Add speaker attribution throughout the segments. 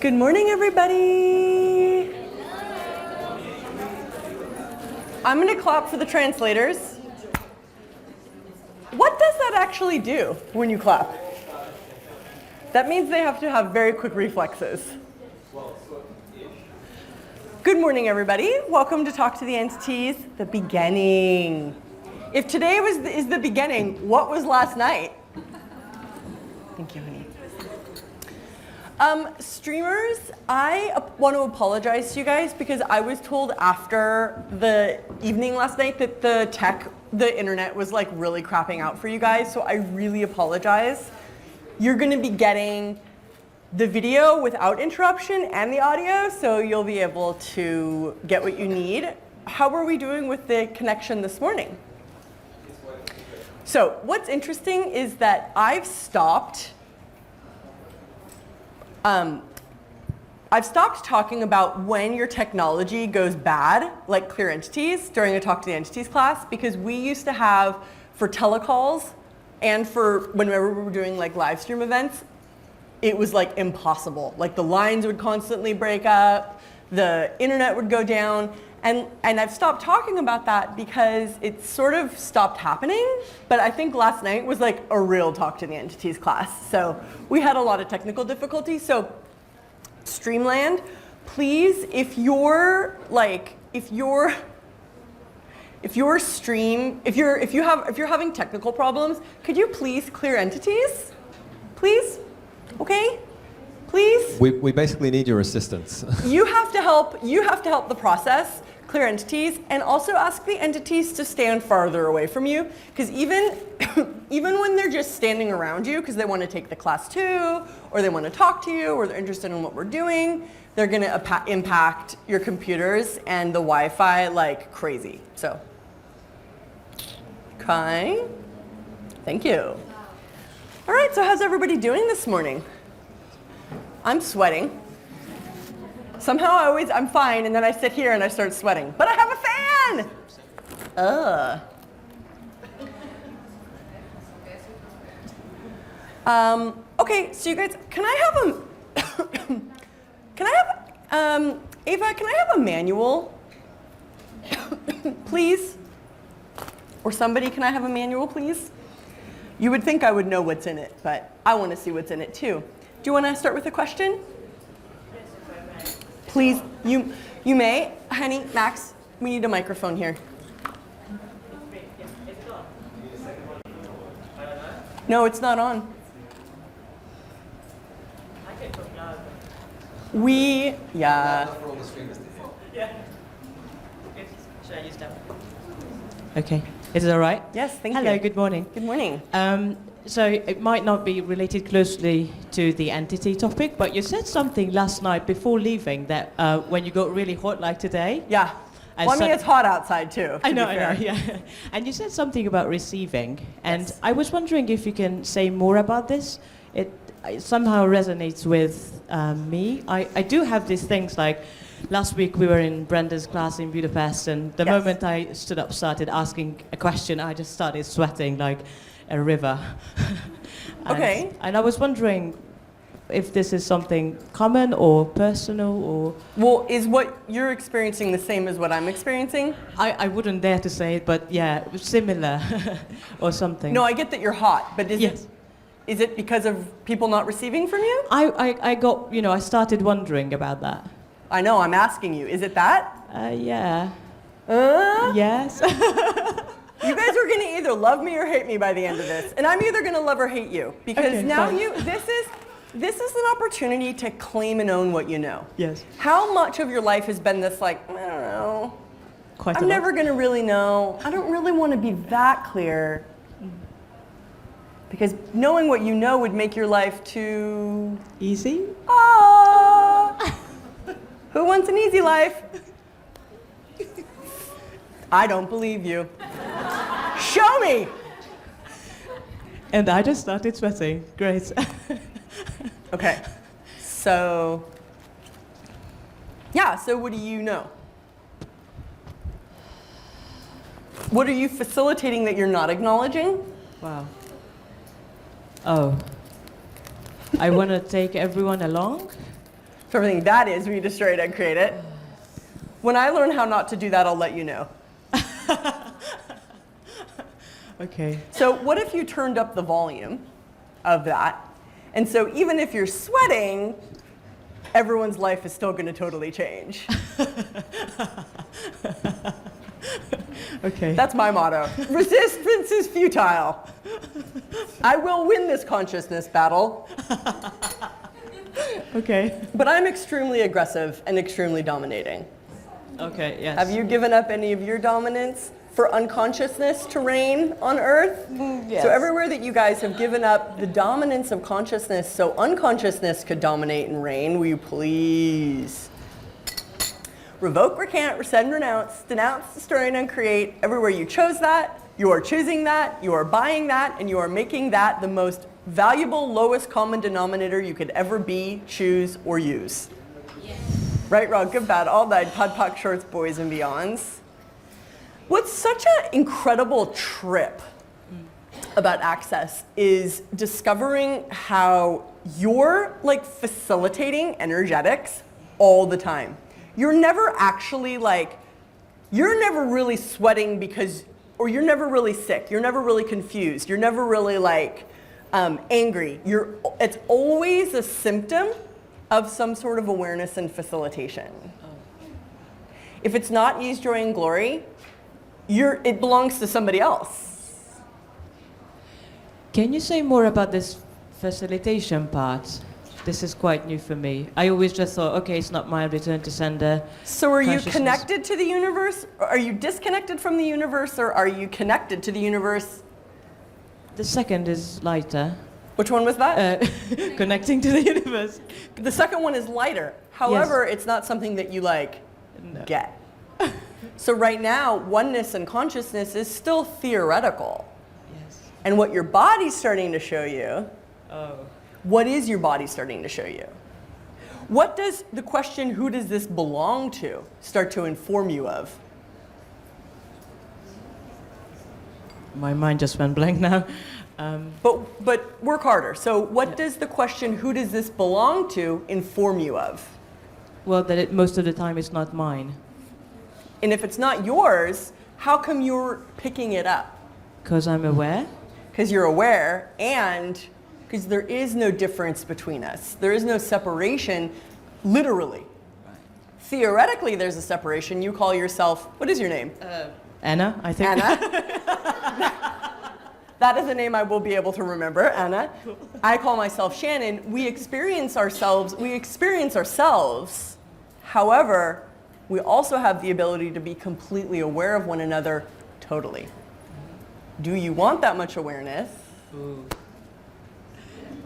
Speaker 1: Good morning, everybody. I'm going to clap for the translators. What does that actually do when you clap? That means they have to have very quick reflexes. Good morning, everybody. Welcome to Talk to the Entities, the beginning. If today is the beginning, what was last night? Thank you, honey. Streamers, I want to apologize to you guys because I was told after the evening last night that the internet was like really crapping out for you guys, so I really apologize. You're going to be getting the video without interruption and the audio, so you'll be able to get what you need. How are we doing with the connection this morning? So what's interesting is that I've stopped talking about when your technology goes bad, like clear entities, during a Talk to the Entities class, because we used to have, for telecalls and for whenever we were doing like live stream events, it was like impossible. Like the lines would constantly break up, the internet would go down, and I've stopped talking about that because it sort of stopped happening, but I think last night was like a real Talk to the Entities class. So we had a lot of technical difficulties. So Streamland, please, if you're having technical problems, could you please clear entities? Please? Okay? Please?
Speaker 2: We basically need your assistance.
Speaker 1: You have to help the process clear entities, and also ask the entities to stand farther away from you, because even when they're just standing around you because they want to take the class too, or they want to talk to you, or they're interested in what we're doing, they're going to impact your computers and the Wi-Fi like crazy. So, okay, thank you. All right, so how's everybody doing this morning? I'm sweating. Somehow I'm fine, and then I sit here and I start sweating. But I have a fan! Okay, so you guys, can I have Ava, can I have a manual? Please? Or somebody, can I have a manual, please? You would think I would know what's in it, but I want to see what's in it too. Do you want to start with a question? Please, you may. Honey, Max, we need a microphone here. No, it's not on. Yeah.
Speaker 3: Should I use that? Okay. Is it all right?
Speaker 1: Yes, thank you.
Speaker 3: Hello, good morning.
Speaker 1: Good morning.
Speaker 3: So it might not be related closely to the entity topic, but you said something last night before leaving that when you got really hot like today.
Speaker 1: Yeah. Well, I mean, it's hot outside too.
Speaker 3: I know, yeah. And you said something about receiving, and yes. I was wondering if you can say more about this. It somehow resonates with me. I do have these things like, last week we were in Brenda's class in Budapest, and the moment I stood up, started asking a question, I just started sweating like a river.
Speaker 1: Okay.
Speaker 3: And I was wondering if this is something common or personal or...
Speaker 1: Well, is what you're experiencing the same as what I'm experiencing?
Speaker 3: I wouldn't dare to say it, but yeah, similar or something.
Speaker 1: No, I get that you're hot, but is it because of people not receiving from you?
Speaker 3: I got, I started wondering about that.
Speaker 1: I know, I'm asking you. Is it that?
Speaker 3: Yeah. Yes.
Speaker 1: You guys are going to either love me or hate me by the end of this. And I'm either going to love or hate you. Because
Speaker 3: okay,
Speaker 1: now
Speaker 3: fine.
Speaker 1: this is an opportunity to claim and own what you know.
Speaker 3: Yes.
Speaker 1: How much of your life has been this like, I don't know.
Speaker 3: Quite
Speaker 1: I'm never going to really know. I don't really want to be that clear. Because knowing what you know would make your life too...
Speaker 3: easy?
Speaker 1: Ah! Who wants an easy life? I don't believe you. Show me!
Speaker 3: And I just started sweating. Great.
Speaker 1: Okay. So, yeah, so what do you know? What are you facilitating that you're not acknowledging?
Speaker 3: Wow. Oh. I want to take everyone along?
Speaker 1: for everything that is, we destroy it and create it. When I learn how not to do that, I'll let you know.
Speaker 3: Okay.
Speaker 1: So what if you turned up the volume of that? And so even if you're sweating, everyone's life is still going to totally change.
Speaker 3: Okay.
Speaker 1: That's my motto. Resistance is futile. I will win this consciousness battle.
Speaker 3: Okay.
Speaker 1: But I'm extremely aggressive and extremely dominating.
Speaker 3: Okay, yes.
Speaker 1: Have you given up any of your dominance for unconsciousness to reign on Earth?
Speaker 3: Yes.
Speaker 1: So everywhere that you guys have given up the dominance of consciousness so unconsciousness could dominate and reign, will you please revoke, recant, rescind, renounce, denounce, destroy, and uncreate? Everywhere you chose that, you are choosing that, you are buying that, and you are making that the most valuable, lowest common denominator you could ever be, choose, or use. Yes. Right, wrong, good, bad, all nine, pod, poc, shorts, boys, and beyonds. What's such an incredible trip about Access is discovering how you're like facilitating energetics all the time. You're never actually like, you're never really sweating because, or you're never really sick, you're never really confused, you're never really like angry. It's always a symptom of some sort of awareness and facilitation. If it's not ease, joy, and glory, it belongs to somebody else.
Speaker 3: Can you say more about this facilitation part? This is quite new for me. I always just thought, okay, it's not my return to sender.
Speaker 1: So are you connected to the universe? Are you disconnected from the universe, or are you connected to the universe?
Speaker 3: The second is lighter.
Speaker 1: Which one was that?
Speaker 3: Connecting to the universe.
Speaker 1: The second one is lighter. However, it's not something that you like get. So right now, oneness and consciousness is still theoretical.
Speaker 3: Yes.
Speaker 1: And what your body's starting to show you,
Speaker 3: Oh.
Speaker 1: what is your body starting to show you? What does the question, who does this belong to, start to inform you of?
Speaker 3: My mind just went blank now.
Speaker 1: But work harder. So what does the question, who does this belong to, inform you of?
Speaker 3: Well, that most of the time it's not mine.
Speaker 1: And if it's not yours, how come you're picking it up?
Speaker 3: Because I'm aware?
Speaker 1: Because you're aware, and because there is no difference between us. There is no separation, literally. Right. Theoretically, there's a separation. You call yourself, what is your name?
Speaker 3: Anna, I think.
Speaker 1: Anna. That is a name I will be able to remember, Anna. Cool. I call myself Shannon. We experience ourselves. However, we also have the ability to be completely aware of one another totally. Do you want that much awareness?
Speaker 3: Ooh.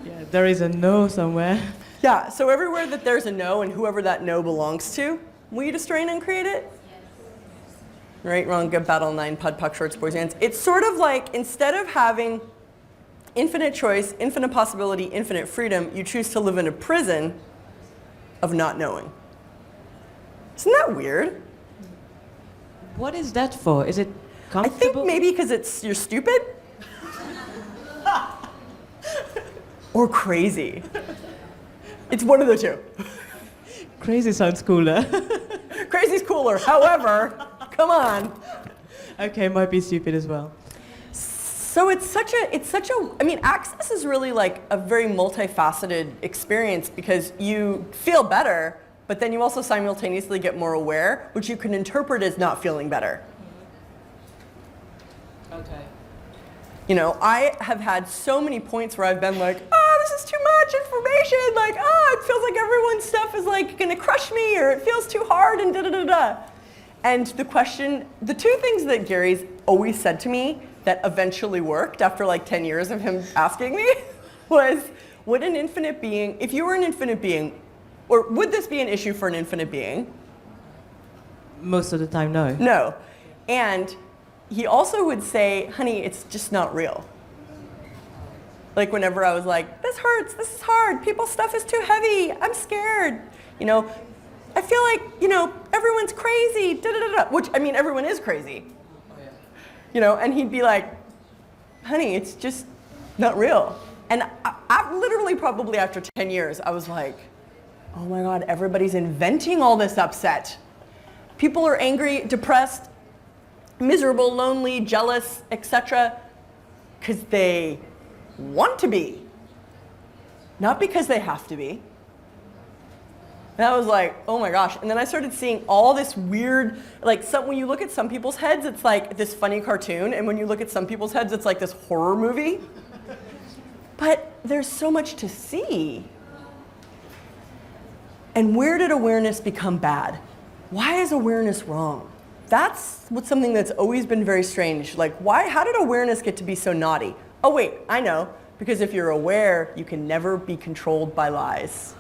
Speaker 3: Yeah, there is a no somewhere.
Speaker 1: Yeah, so everywhere that there's a no and whoever that no belongs to, will you destroy and uncreate it? Yes. Right, wrong, good, battle, nine, pod, puck, shorts, boys, hands. It's sort of like, instead of having infinite choice, infinite possibility, infinite freedom, you choose to live in a prison of not knowing. Isn't that weird?
Speaker 3: What is that for? Is it
Speaker 1: I
Speaker 3: comfortable?
Speaker 1: think maybe because you're stupid. Or crazy. It's one of the two.
Speaker 3: Crazy sounds cooler.
Speaker 1: Crazy's cooler. However, come on.
Speaker 3: Okay, might be stupid as well.
Speaker 1: So it's such a, I mean, Access is really like a very multifaceted experience because you feel better, but then you also simultaneously get more aware, which you can interpret as not feeling better.
Speaker 3: Okay.
Speaker 1: You know, I have had so many points where I've been like, oh, this is too much information. Like, oh, it feels like everyone's stuff is like gonna crush me, or it feels too hard, and da-da-da-da. And the question, the two things that Gary's always said to me that eventually worked after like 10 years of him asking me was, would an infinite being, if you were an infinite being, or would this be an issue for an infinite being?
Speaker 3: Most of the time, no.
Speaker 1: No. And he also would say, honey, it's just not real. Like whenever I was like, this hurts, this is hard, people's stuff is too heavy, I'm scared. You know, I feel like, you know, everyone's crazy, da-da-da-da, which, I mean, everyone is crazy. Oh, yeah. You know, and he'd be like, honey, it's just not real. And I literally probably after 10 years, I was like, oh my God, everybody's inventing all this upset. People are angry, depressed, miserable, lonely, jealous, etc. because they want to be, not because they have to be. And I was like, oh my gosh. And then I started seeing all this weird, like when you look at some people's heads, it's like this funny cartoon. And when you look at some people's heads, it's like this horror movie. But there's so much to see. And where did awareness become bad? Why is awareness wrong? That's something that's always been very strange. Like, how did awareness get to be so naughty? Oh wait, I know. Because if you're aware, you can never be controlled by lies.